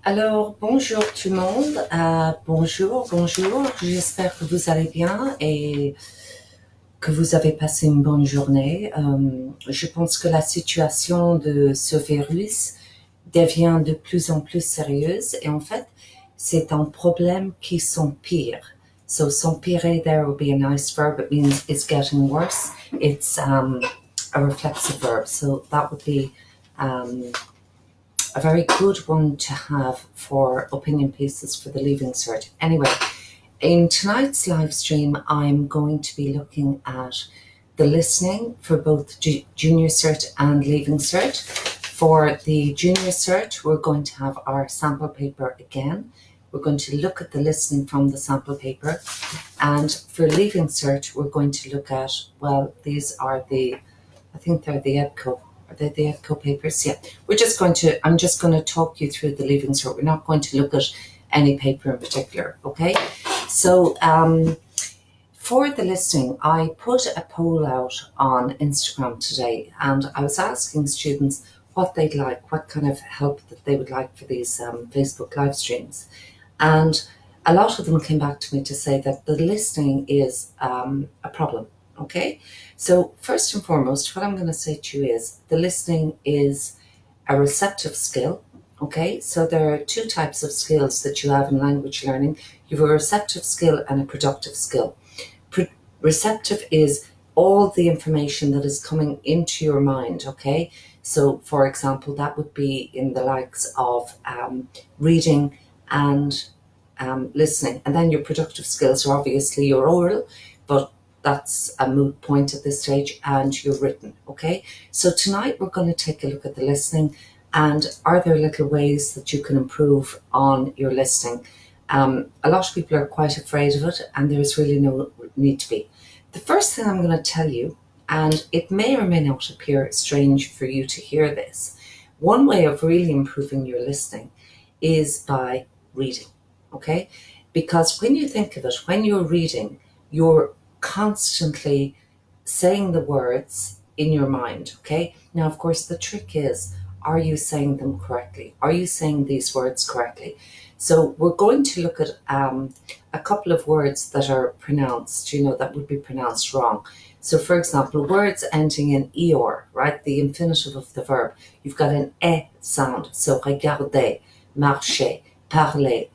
Alors, bonjour tout le monde, bonjour, j'espère que vous allez bien et que vous avez passé une bonne journée. Je pense que la situation de ce virus devient de plus en plus sérieuse et en fait, c'est un problème qui s'empire. So, s'empirer, there will be a nice verb, it means it's getting worse. It's a reflexive verb, so that would be a very good one to have for opinion pieces for the Leaving Cert. Anyway, in tonight's live stream, I'm going to be looking at the listening for both Junior Cert and Leaving Cert. For the Junior Cert, we're going to have our sample paper again. We're going to look at the listening from the sample paper. And for Leaving Cert, we're going to look at, well, these are I think they're the EBCO. Are they the EBCO papers? Yeah. I'm just going to talk you through the Leaving Cert. We're not going to look at any paper in particular, okay? So for the listening, I put a poll out on Instagram today, and I was asking students what they'd like, what kind of help that they would like for these Facebook live streams. And a lot of them came back to me to say that the listening is a problem, okay? So first and foremost, what I'm going to say to you is the listening is a receptive skill, okay? So there are two types of skills that you have in language learning. You have a receptive skill and a productive skill. Receptive is all the information that is coming into your mind, okay? So for example, that would be in the likes of reading and listening. And then your productive skills are obviously your oral, but that's a moot point at this stage, and your written, okay? So tonight we're going to take a look at the listening, and are there little ways that you can improve on your listening? A lot of people are quite afraid of it, and there's really no need to be. The first thing I'm going to tell you, and it may or may not appear strange for you to hear this, one way of really improving your listening is by reading, okay? Because when you think of it, when you're reading, you're constantly saying the words in your mind, okay? Now, of course, the trick is, are you saying them correctly? Are you saying these words correctly? So we're going to look at a couple of words that are pronounced, that would be pronounced wrong. So for example, words ending in eor, right? The infinitive of the verb, you've got an e sound. So regarder, marcher, parler,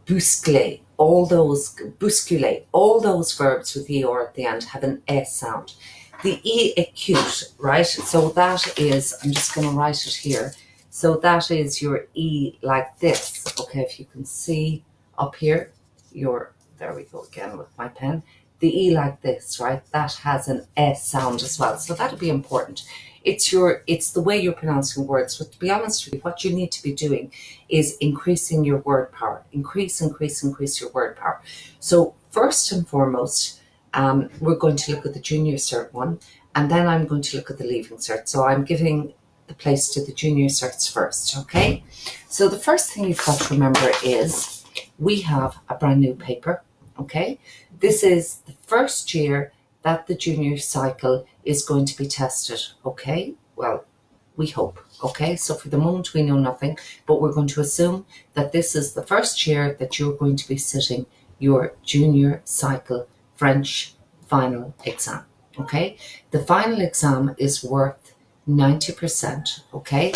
bousculer, bousculer, all those verbs with eor at the end have an e sound. The e acute, right? So that is, I'm just going to write it here. So that is your E like this. Okay, if you can see up here, there we go again with my pen. The E like this, right? That has an S sound as well. So that'll be important. It's the way you're pronouncing words. But to be honest with you, what you need to be doing is increasing your word power. Increase your word power. So first and foremost, we're going to look at the Junior Cert one, and then I'm going to look at the Leaving Cert. So I'm giving the place to the Junior Certs first, okay? So the first thing you've got to remember is we have a brand new paper, okay? This is the first year that the junior cycle is going to be tested, okay? Well, we hope, okay? So for the moment we know nothing, but we're going to assume that this is the first year that you're going to be sitting your junior cycle French final exam, okay? The final exam is worth 90%, okay?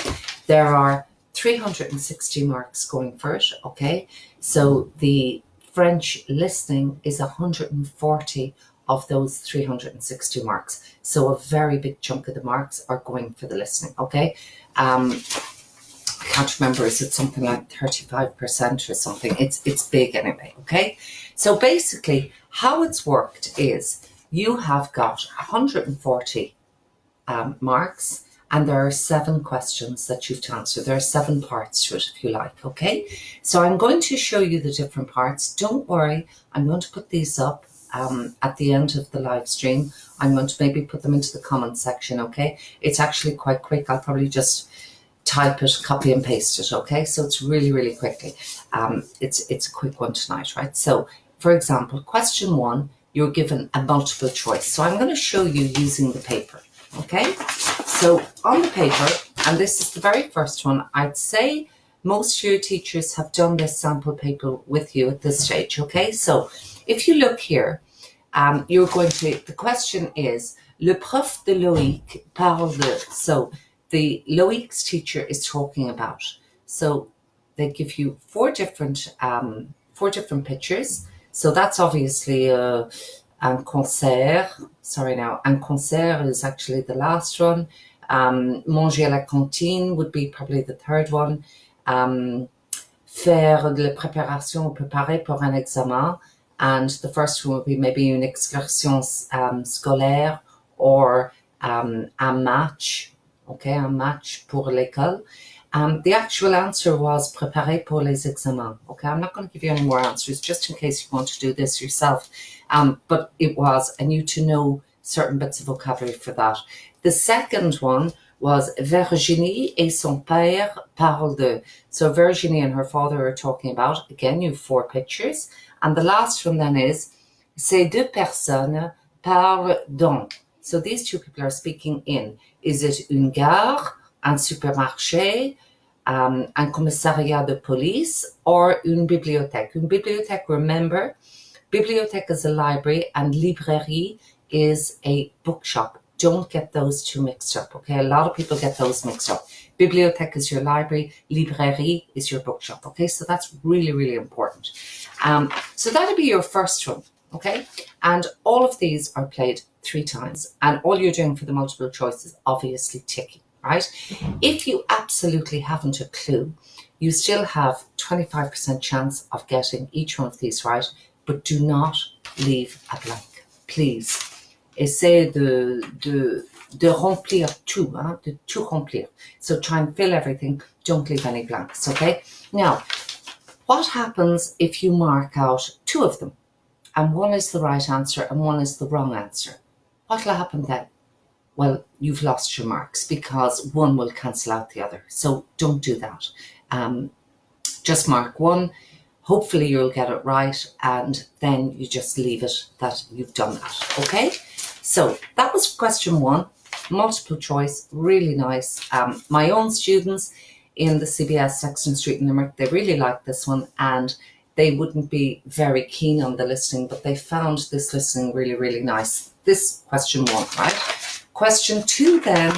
There are 360 marks going for it, okay? So the French listening is 140 of those 360 marks. So a very big chunk of the marks are going for the listening, okay? I can't remember, is it something like 35% or something? It's big anyway, okay? So basically, how it's worked is you have got 140 marks, and there are 7 questions that you've to answer. There are 7 parts to it, if you like, okay? So I'm going to show you the different parts. Don't worry, I'm going to put these up at the end of the live stream. I'm going to maybe put them into the comments section, okay? It's actually quite quick. I'll probably just type it, copy and paste it, okay? So it's really, really quickly. It's a quick one tonight, right? So, for example, question 1, you're given a multiple choice. So I'm going to show you using the paper. Okay, so on the paper, and this is the very first one, I'd say most of your teachers have done this sample paper with you at this stage, okay? So if you look here, you're going to, the question is, le prof de Loïc parle de, so the Loïc's teacher is talking about. So they give you four different pictures. So that's obviously un concert. Sorry now, un concert is actually the last one. Manger à la cantine would be probably the third one. Faire de la préparation, préparer pour un examen. And the first one would be maybe une excursion scolaire or un match, okay, un match pour l'école. The actual answer was préparer pour les examens. Okay, I'm not going to give you any more answers just in case you want to do this yourself. But it was, and you to know certain bits of vocabulary for that. The second one was Virginie et son père parlent de. So Virginie and her father are talking about, again, you have four pictures. And the last one then is, ces deux personnes parlent dans. So these two people are speaking in. Is it une gare, un supermarché, un commissariat de police, or une bibliothèque? Une bibliothèque, remember, bibliothèque is a library and librairie is a bookshop. Don't get those two mixed up, okay? A lot of people get those mixed up. Bibliothèque is your library, librairie is your bookshop, okay? So that's really, really important. So that'll be your first one, okay? And all of these are played 3 times. And all you're doing for the multiple choice is obviously ticking, right? If you absolutely haven't a clue, you still have 25% chance of getting each one of these right, but do not leave a blank, please. Essayez de remplir tout, hein, de tout remplir. So try and fill everything, don't leave any blanks, okay? Now, what happens if you mark out 2 of them, and one is the right answer and one is the wrong answer? What will happen then? Well, you've lost your marks because one will cancel out the other. So don't do that. Just mark one. Hopefully you'll get it right, and then you just leave it that you've done that, okay? So that was question 1, multiple choice, really nice. My own students in the CBS Sexton Street in Limerick, they really liked this one, and they wouldn't be very keen on the listening, but they found this listening really, really nice. This question 1, right? Question 2 then,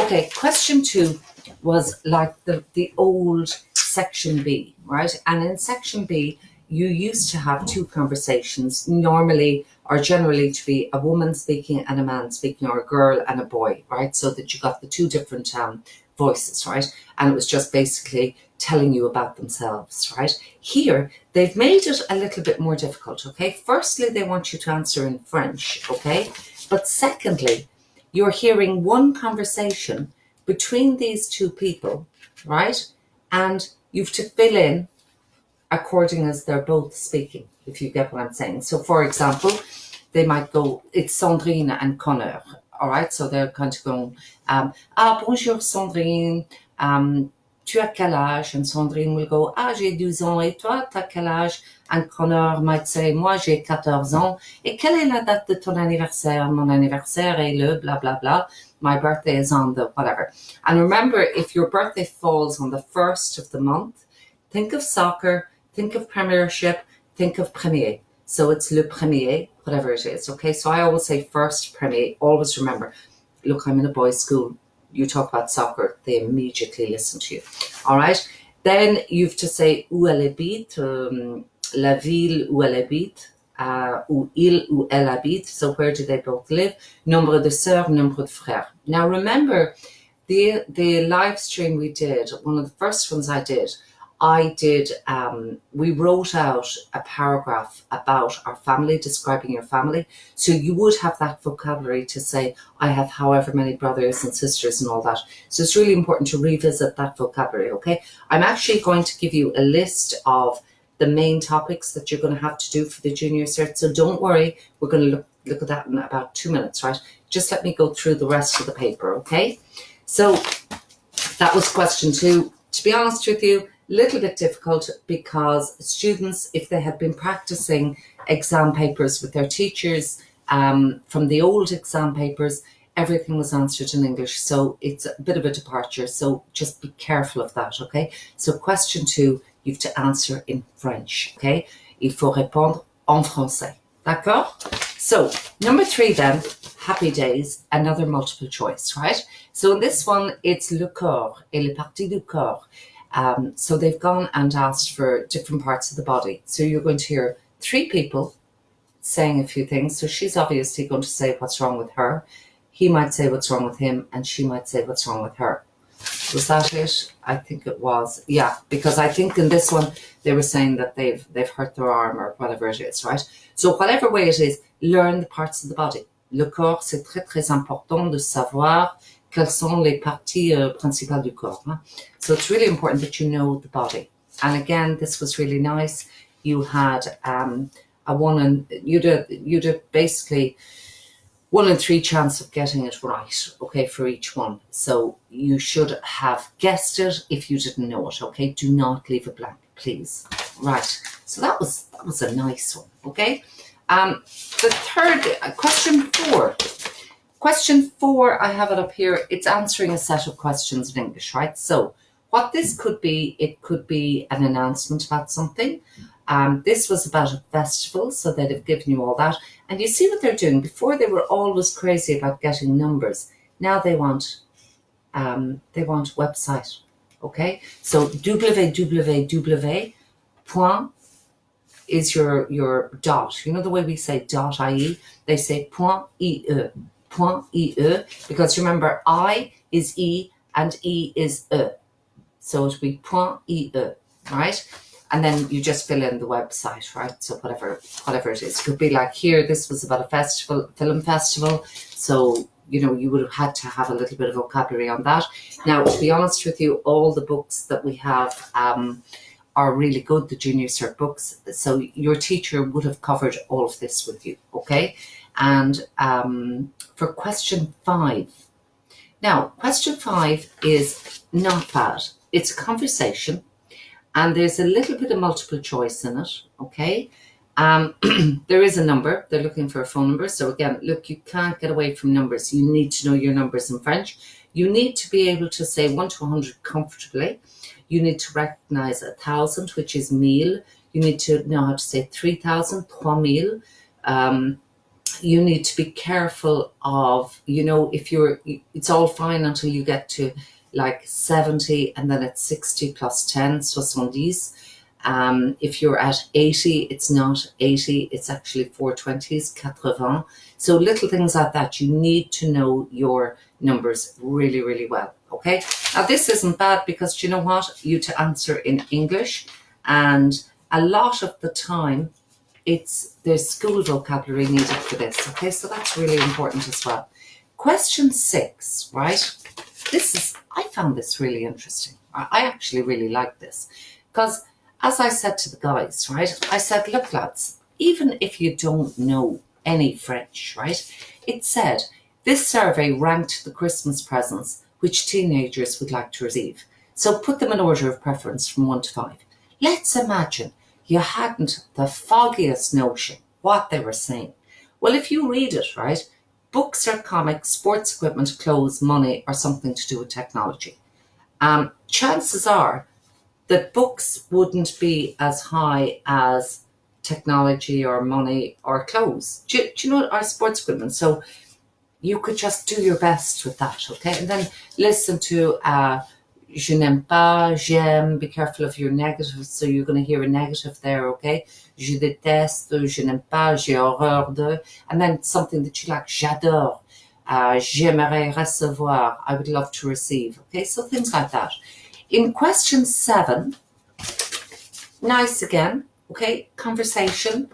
okay, question 2 was like the old section B, right? And in section B, you used to have 2 conversations, normally or generally to be a woman speaking and a man speaking, or a girl and a boy, right? So that you got the 2 different voices, right? And it was just basically telling you about themselves, right? Here, they've made it a little bit more difficult, okay? Firstly, they want you to answer in French, okay? But secondly, you're hearing one conversation between these 2 people, right? And you've to fill in according as they're both speaking, if you get what I'm saying. So for example, they might go, it's Sandrine and Connor, all right? So they're kind of going, bonjour Sandrine, tu as quel âge? And Sandrine will go, j'ai 12 ans, et toi, t'as quel âge? And Connor might say, moi j'ai 14 ans, et quelle est la date de ton anniversaire? Mon anniversaire est le blah blah blah. My birthday is on the whatever. And remember, if your birthday falls on the 1st of the month, think of soccer, think of Premiership, think of Premier. So it's le Premier, whatever it is, okay? So I always say first Premier. Always remember, look, I'm in a boys' school. You talk about soccer, they immediately listen to you, all right? Then you have to say où elle habite, la ville où elle habite, où il ou elle habite. So where do they both live? Nombre de sœurs, nombre de frères. Now remember, the live stream we did, one of the first ones I did, we wrote out a paragraph about our family, describing your family. So you would have that vocabulary to say, I have however many brothers and sisters and all that. So it's really important to revisit that vocabulary, okay? I'm actually going to give you a list of the main topics that you're going to have to do for the junior cert. So don't worry, we're going to look at that in about 2 minutes, right? Just let me go through the rest of the paper, okay? So that was question 2. To be honest with you, little bit difficult because students, if they had been practicing exam papers with their teachers from the old exam papers, everything was answered in English. So it's a bit of a departure. So just be careful of that, okay? So question 2, you have to answer in French, okay? Il faut répondre en français. D'accord? So number 3 then, happy days, another multiple choice, right? So in this one, it's le corps et les parties du corps. So they've gone and asked for different parts of the body. So you're going to hear 3 people saying a few things. So she's obviously going to say what's wrong with her. He might say what's wrong with him, and she might say what's wrong with her. Was that it? I think it was. Yeah, because I think in this one they were saying that they've hurt their arm or whatever it is, right? So whatever way it is, learn the parts of the body. Le corps, c'est très très important de savoir quelles sont les parties principales du corps. Hein? So it's really important that you know the body. And again, this was really nice. You had a 1 in, you'd have basically 1 in 3 chance of getting it right, okay, for each one. So you should have guessed it if you didn't know it, okay? Do not leave a blank, please. Right, so that was a nice one, okay? The third, question 4. Question 4, I have it up here. It's answering a set of questions in English, right? So what this could be, it could be an announcement about something. This was about a festival, so they'd have given you all that. And you see what they're doing. Before they were always crazy about getting numbers. Now they want website. Okay, so www point is your dot. You know the way we say .ie, they say .ie, because remember I is E and E is E, so it'll be .ie, right? And then you just fill in the website, right? So whatever it is. It could be like here, this was about a festival, film festival. So, you know, you would have had to have a little bit of vocabulary on that. Now, to be honest with you, all the books that we have are really good, the Junior Cert books. So your teacher would have covered all of this with you, okay? And for question 5. Now, question 5 is not bad. It's a conversation. And there's a little bit of multiple choice in it, okay? There is a number. They're looking for a phone number. So again, look, you can't get away from numbers. You need to know your numbers in French. You need to be able to say 1 to 100 comfortably. You need to recognize 1,000, which is mille. You need to know how to say 3,000, 3,000. You need to be careful of, you know, it's all fine until you get to like 70, and then it's 60 plus 10, 70. If you're at 80, it's not 80, it's actually 420s, 80. So little things like that, you need to know your numbers really, really well, okay? Now this isn't bad because you know what? You to answer in English, and a lot of the time there's school vocabulary needed for this, okay? So that's really important as well. Question 6, right? I found this really interesting. I actually really like this because, as I said to the guys, right, I said, look, lads, even if you don't know any French, right, it said this survey ranked the Christmas presents which teenagers would like to receive. So put them in order of preference from 1 to 5. Let's imagine you hadn't the foggiest notion what they were saying. Well, if you read it, right, books or comics, sports equipment, clothes, money, or something to do with technology. Chances are that books wouldn't be as high as technology or money or clothes. Do you know, our sports equipment? So you could just do your best with that, okay? And then listen to je n'aime pas, j'aime. Be careful of your negatives, so you're going to hear a negative there, okay? Je déteste, je n'aime pas, j'ai horreur de. And then something that you like, j'adore, j'aimerais recevoir, I would love to receive, okay? So things like that. In question 7, nice again, okay? Conversation,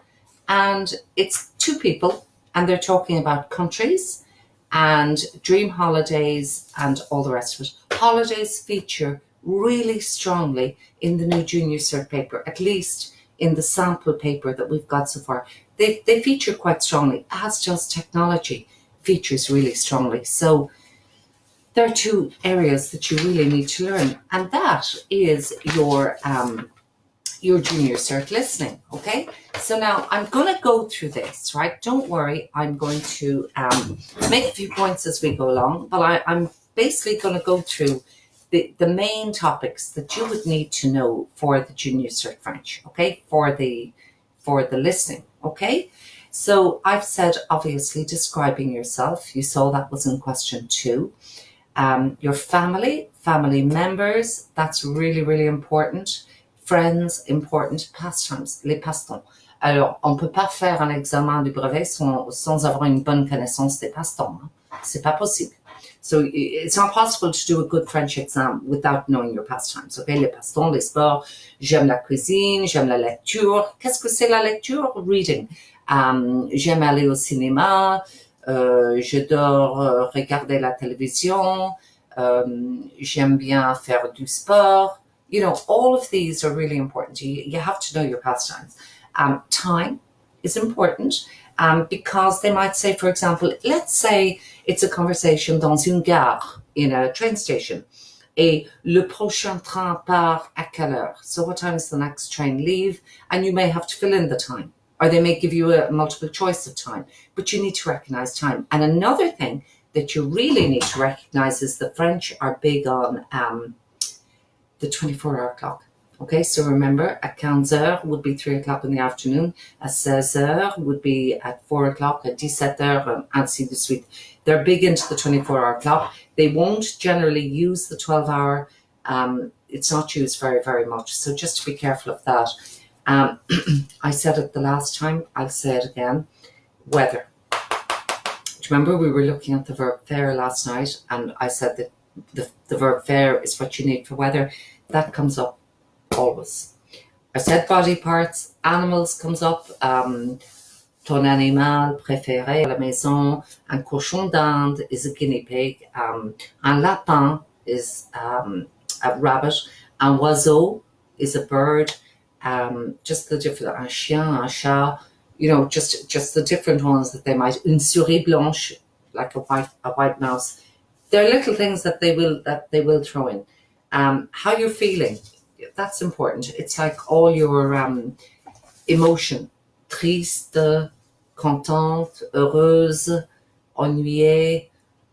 and it's 2 people, and they're talking about countries and dream holidays and all the rest of it. Holidays feature really strongly in the new Junior Cert paper, at least in the sample paper that we've got so far. They feature quite strongly, as does technology features really strongly. So there are 2 areas that you really need to learn, and that is your your junior cert listening, okay? So now I'm going to go through this, right? Don't worry, I'm going to make a few points as we go along, but I'm basically going to go through the main topics that you would need to know for the junior cert French, okay? For the listening, okay? So I've said, obviously, describing yourself. You saw that was in question 2. Your family members, that's really, really important. Friends, important. Pastimes, les passe-temps. Alors, on ne peut pas faire un examen du brevet sans avoir une bonne connaissance des passe-temps. Hein? C'est pas possible. So it's not possible to do a good French exam without knowing your pastimes. Okay, les passe-temps, les sports. J'aime la cuisine, j'aime la lecture. Qu'est-ce que c'est la lecture? Reading. J'aime aller au cinéma. J'adore regarder la télévision. J'aime bien faire du sport. You know, all of these are really important. You have to know your pastimes. Time is important because they might say, for example, let's say it's a conversation dans une gare, in a train station. Et le prochain train part à quelle heure? So what time does the next train leave? And you may have to fill in the time. Or they may give you a multiple choice of time. But you need to recognize time. And another thing that you really need to recognize is the French are big on the 24-hour clock. Okay, so remember, at 15 heures would be 3 o'clock in the afternoon, at 16 heures would be at 4 o'clock, at 17 heures, and ainsi de suite. They're big into the 24-hour clock. They won't generally use the 12-hour. It's not used very, very much. So just to be careful of that. I said it the last time, I'll say it again. Weather. Do you remember we were looking at the verb faire last night, and I said that the verb faire is what you need for weather. That comes up always. I said body parts, animals comes up. Ton animal préféré à la maison, un cochon d'Inde is a guinea pig, un lapin is a rabbit, un oiseau is a bird, just the different, un chien, un chat, you know, just the different ones that they might, une souris blanche, like a white mouse. They're little things that they will throw in. How you're feeling, that's important. It's like all your emotion, triste, contente, heureuse, ennuyée,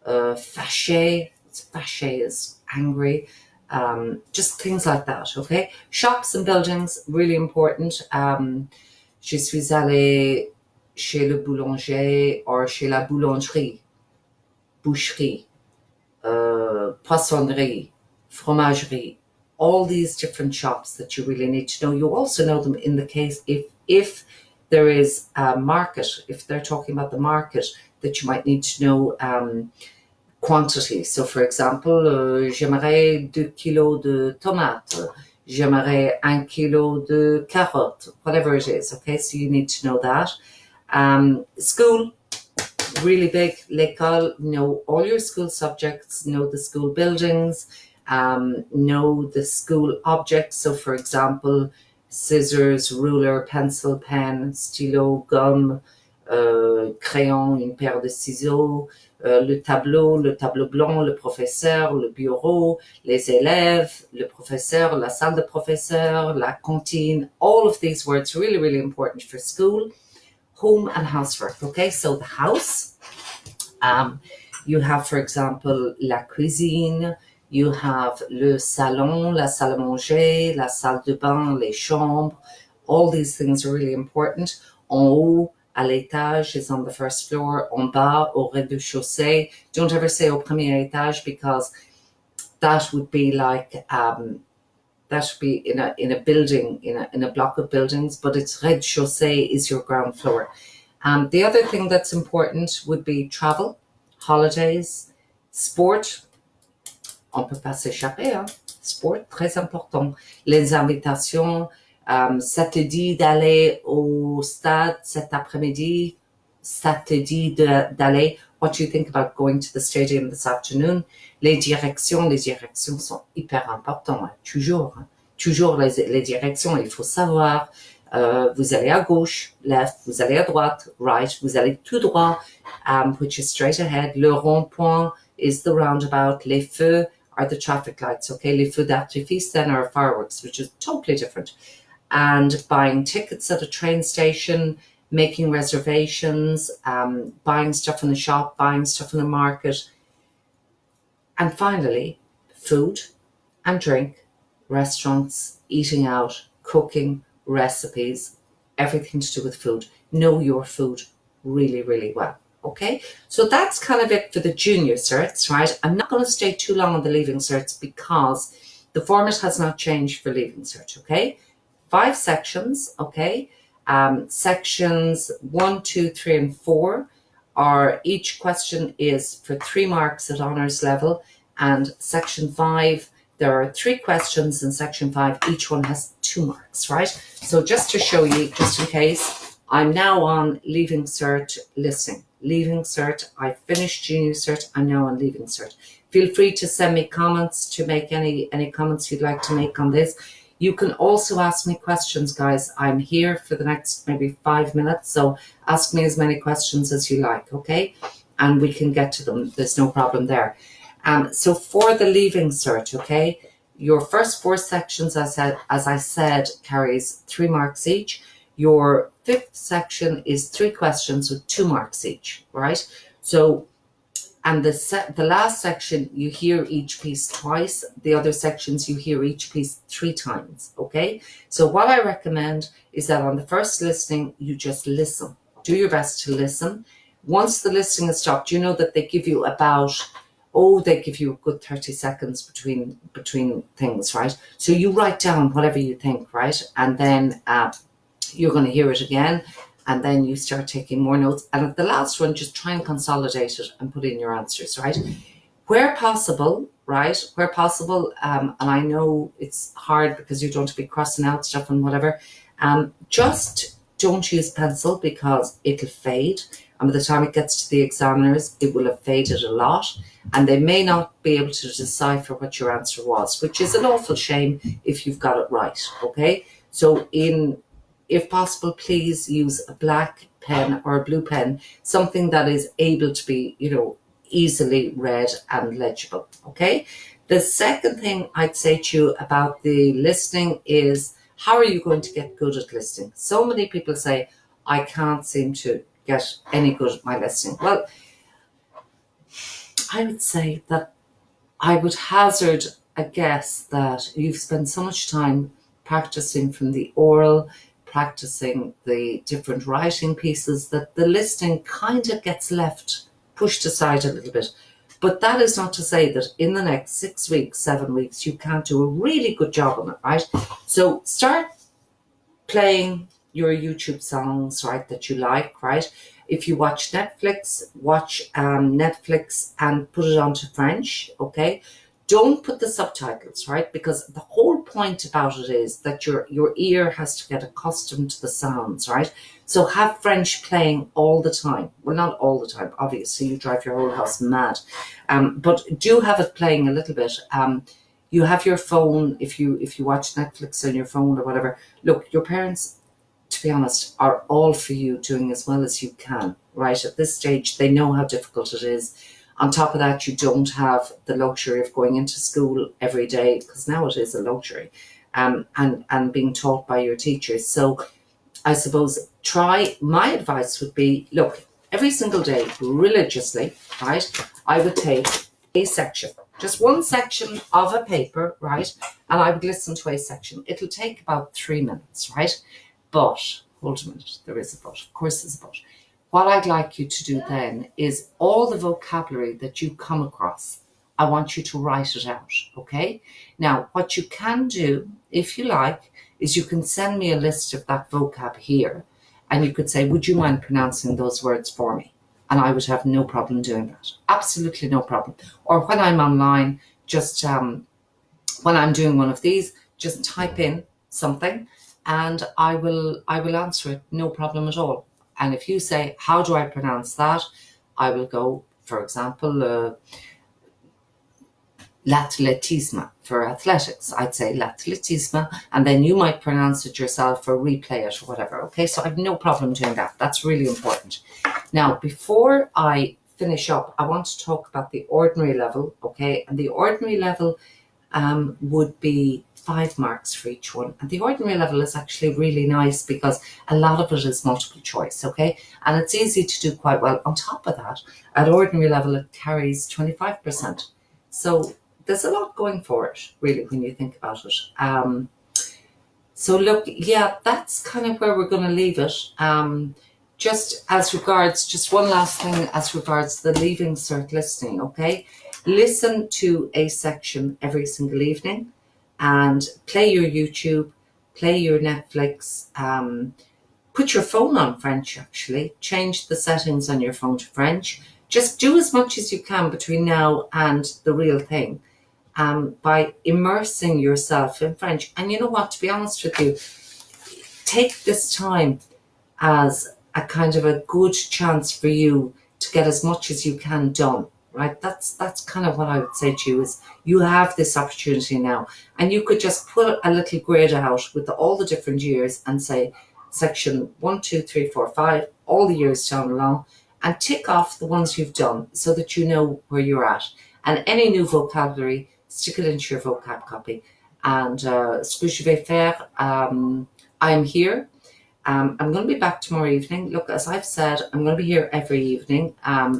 fâchée. Fâchée is angry. Just things like that, okay? Shops and buildings, really important. Je suis allée chez le boulanger or chez la boulangerie, boucherie, poissonnerie, fromagerie, all these different shops that you really need to know. You also know them in the case if there is a market, if they're talking about the market, that you might need to know quantity. So for example, j'aimerais 2 kilos de tomates, j'aimerais 1 kilo de carottes, whatever it is, okay? So you need to know that. School, really big, l'école, know all your school subjects, know the school buildings, know the school objects. So for example, scissors, ruler, pencil, pen, stylo, gum, crayon, une paire de ciseaux, le tableau blanc, le professeur, le bureau, les élèves, le professeur, la salle de professeur, la cantine. All of these words really, really important for school, home and housework. Okay, so the house, you have, for example, la cuisine, you have le salon, la salle à manger, la salle de bain, les chambres. All these things are really important. En haut, à l'étage is on the first floor. En bas, au rez-de-chaussée. Don't ever say au premier étage because that would be like that should be in a building, in a block of buildings, but it's rez-de-chaussée is your ground floor. The other thing that's important would be travel, holidays, sport. On peut pas s'échapper, hein? Sport, très important. Les invitations, ça te dit d'aller au stade cet après-midi, ça te dit d'aller. What do you think about going to the stadium this afternoon? Les directions sont hyper importantes, hein? Toujours les directions, il faut savoir. Vous allez à gauche, left, vous allez à droite, right, vous allez tout droit, which is straight ahead. Le rond-point is the roundabout. Les feux are the traffic lights, okay? Les feux d'artifice then are fireworks, which is totally different. and buying tickets at a train station, making reservations, buying stuff in the shop, buying stuff in the market. And finally, food and drink, restaurants, eating out, cooking, recipes, everything to do with food. Know your food really, really well. Okay, so that's kind of it for the junior certs, right? I'm not going to stay too long on the leaving certs because the format has not changed for leaving cert, okay? 5 sections, okay? Sections 1, 2, 3, and 4 are, each question is for 3 marks at honours level, and section 5, there are 3 questions in section 5, each one has 2 marks, right? So just to show you, just in case, I'm now on leaving cert listening. Leaving cert, I finished junior cert, I'm now on leaving cert. Feel free to send me comments, to make any comments you'd like to make on this. You can also ask me questions, guys. I'm here for the next maybe 5 minutes, so ask me as many questions as you like, okay? And we can get to them. There's no problem there. So for the leaving cert, okay, your first 4 sections, as I said, carries 3 marks each. Your 5th section is 3 questions with 2 marks each, right? So, and the last section, you hear each piece twice. The other sections, you hear each piece 3 times, okay? So what I recommend is that on the first listening, you just listen. Do your best to listen. Once the listening is stopped, you know that they give you about, they give you a good 30 seconds between things, right? So you write down whatever you think, right? And then you're going to hear it again, and then you start taking more notes. And at the last one, just try and consolidate it and put in your answers, right? Where possible, right? Where possible, and I know it's hard because you don't want to be crossing out stuff and whatever, just don't use pencil because it'll fade. And by the time it gets to the examiners, it will have faded a lot, and they may not be able to decipher what your answer was, which is an awful shame if you've got it right, okay? So if possible, please use a black pen or a blue pen, something that is able to be, easily read and legible, okay? The second thing I'd say to you about the listening is, how are you going to get good at listening? So many people say, I can't seem to get any good at my listening. Well, I would say that I would hazard a guess that you've spent so much time practicing from the oral, practicing the different writing pieces, that the listening kind of gets pushed aside a little bit. But that is not to say that in the next 6 weeks, 7 weeks, you can't do a really good job on it, right? So start playing your YouTube songs, right, that you like, right? If you watch Netflix, watch Netflix and put it onto French, okay? Don't put the subtitles, right? Because the whole point about it is that your ear has to get accustomed to the sounds, right? So have French playing all the time. Well, not all the time, obviously, you drive your whole house mad. But do have it playing a little bit. You have your phone, if you watch Netflix on your phone or whatever. Look, your parents, to be honest, are all for you doing as well as you can, right? At this stage, they know how difficult it is. On top of that, you don't have the luxury of going into school every day, because now it is a luxury, and being taught by your teachers. So I suppose my advice would be, look, every single day, religiously, right, I would take a section, just one section of a paper, right, and I would listen to a section. It'll take about 3 minutes, right? But, hold a minute, there is a but, of course there's a but. What I'd like you to do then is all the vocabulary that you come across, I want you to write it out, okay? Now, what you can do, if you like, is you can send me a list of that vocab here, and you could say, would you mind pronouncing those words for me? And I would have no problem doing that. Absolutely no problem. Or when I'm online, just when I'm doing one of these, just type in something and I will answer it, no problem at all. And if you say, how do I pronounce that? I will go, for example, l'athlétisme for athletics. I'd say l'athlétisme, and then you might pronounce it yourself or replay it or whatever. Okay, so I have no problem doing that. That's really important. Now, before I finish up, I want to talk about the ordinary level, okay? And the ordinary level would be 5 marks for each one. And the ordinary level is actually really nice because a lot of it is multiple choice, okay? And it's easy to do quite well. On top of that, at ordinary level, it carries 25%. So there's a lot going for it, really, when you think about it. So look, yeah, that's kind of where we're going to leave it. Just as regards, just one last thing as regards the leaving cert listening, okay? Listen to a section every single evening and play your YouTube, play your Netflix, put your phone on French, actually. Change the settings on your phone to French. Just do as much as you can between now and the real thing. By immersing yourself in French. And you know what, to be honest with you, take this time as a kind of a good chance for you to get as much as you can done, right? That's kind of what I would say to you is you have this opportunity now, and you could just put a little grid out with all the different years and say section 1, 2, 3, 4, 5, all the years down along, and tick off the ones you've done so that you know where you're at. And any new vocabulary, stick it into your vocab copy. And ce que je vais faire, I'm here. I'm going to be back tomorrow evening. Look, as I've said, I'm going to be here every evening.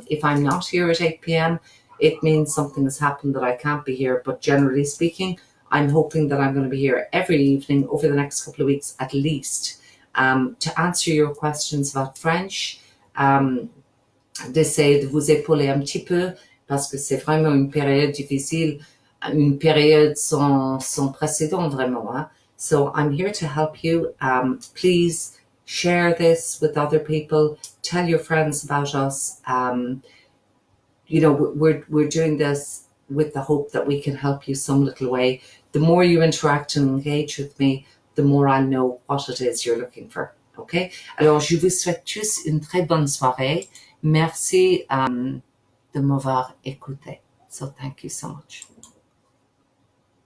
If I'm not here at 8 p.m, it means something has happened that I can't be here. But generally speaking, I'm hoping that I'm going to be here every evening over the next couple of weeks at least to answer your questions about French, d'essayer de vous épauler un petit peu parce que c'est vraiment une période difficile, une période sans précédent vraiment. Hein? So I'm here to help you. Please share this with other people. Tell your friends about us. You know, we're doing this with the hope that we can help you some little way. The more you interact and engage with me, the more I know what it is you're looking for. Okay? Alors, je vous souhaite tous une très bonne soirée. Merci de m'avoir écouté. So thank you so much.